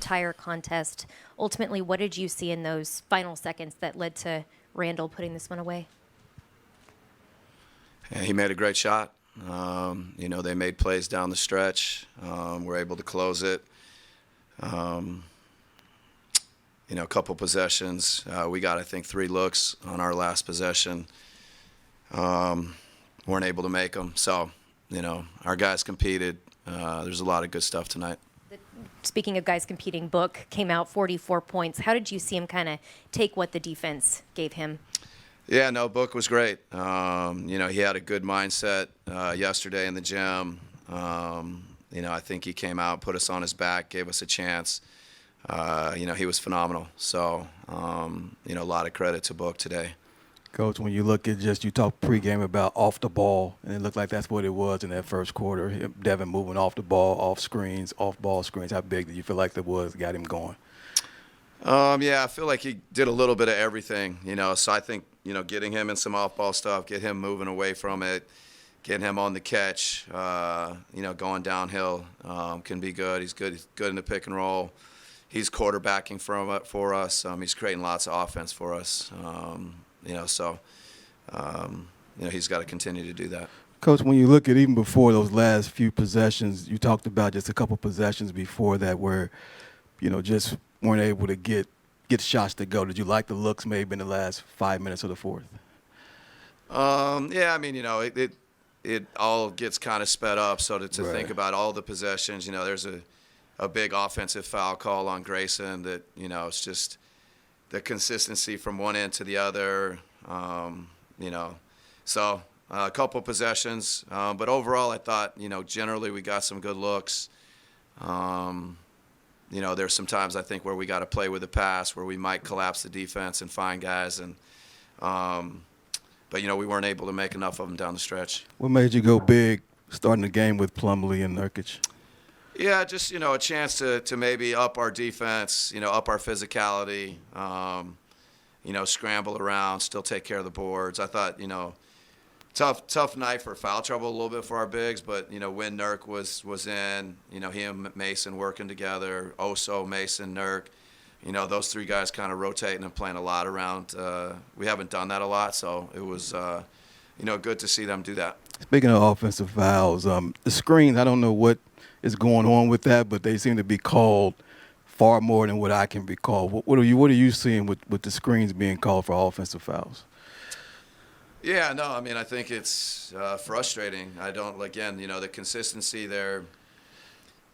entire contest. Ultimately, what did you see in those final seconds that led to Randall putting this one away? Yeah, he made a great shot. They made plays down the stretch. We're able to close it. A couple possessions. We got, I think, 3 looks on our last possession. Weren't able to make them. So, our guys competed. There's a lot of good stuff tonight. Speaking of guys competing, Book came out 44 points. How did you see him kind of take what the defense gave him? Yeah, no, Book was great. He had a good mindset yesterday in the gym. I think he came out, put us on his back, gave us a chance. He was phenomenal. So, a lot of credit to Book today. Coach, when you look at you talked pregame about off the ball, and it looked like that's what it was in that first quarter. Devin moving off the ball, off screens, off ball screens. How big did you feel like that was, got him going? Yeah, I feel like he did a little bit of everything, So I think, getting him in some off-ball stuff, get him moving away from it, getting him on the catch, going downhill can be good. He's good in the pick and roll. He's quarterbacking for us. He's creating lots of offense for us. He's got to continue to do that. Coach, when you look at even before those last few possessions, you talked about just a couple possessions before that where, just weren't able to get shots to go. Did you like the looks maybe in the last 5 minutes of the fourth? Yeah, I mean, it all gets kind of sped up. So to Right. think about all the possessions, there's a big offensive foul call on Grayson that, it's just the consistency from one end to the other, So a couple possessions. But overall, I thought, generally we got some good looks. There's some times I think where we got to play with the pass, where we might collapse the defense and find guys. But, we weren't able to make enough of them down the stretch. What made you go big starting the game with Plumlee and Nurkic? Yeah, just, a chance to maybe up our defense, up our physicality, scramble around, still take care of the boards. I thought, tough night for foul trouble a little bit for our bigs, but, when Nurk was in, he and Mason working together, Oso, Mason, Nurk, those 3 guys kind of rotating and playing a lot around. We haven't done that a lot, so it was, good to see them do that. Speaking of offensive fouls, the screens, I don't know what is going on with that, but they seem to be called far more than what I can recall. What are you seeing with the screens being called for offensive fouls? Yeah, no, I mean, I think it's frustrating. I don't, again, the consistency, their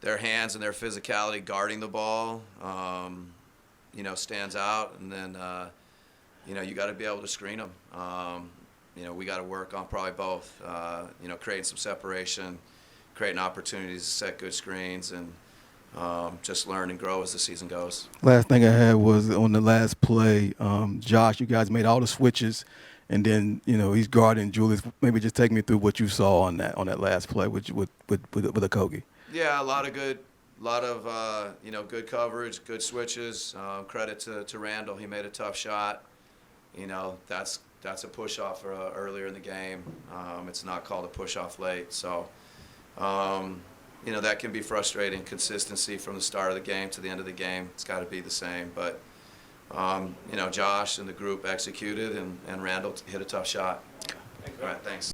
hands and their physicality guarding the ball, stands out. And then, you got to be able to screen them. We got to work on probably both, creating some separation, creating opportunities to set good screens, and just learn and grow as the season goes. Last thing I had was on the last play, Josh, you guys made all the switches, and then he's guarding Julius. Maybe just take me through what you saw on that last play with Okogie. Yeah, a lot of good coverage, good switches. Credit to Randall, he made a tough shot. That's a push off earlier in the game. It's not called a push off late, so. That can be frustrating. Consistency from the start of the game to the end of the game, it's got to be the same. But, Josh and the group executed, and Randall hit a tough shot. All right, thanks.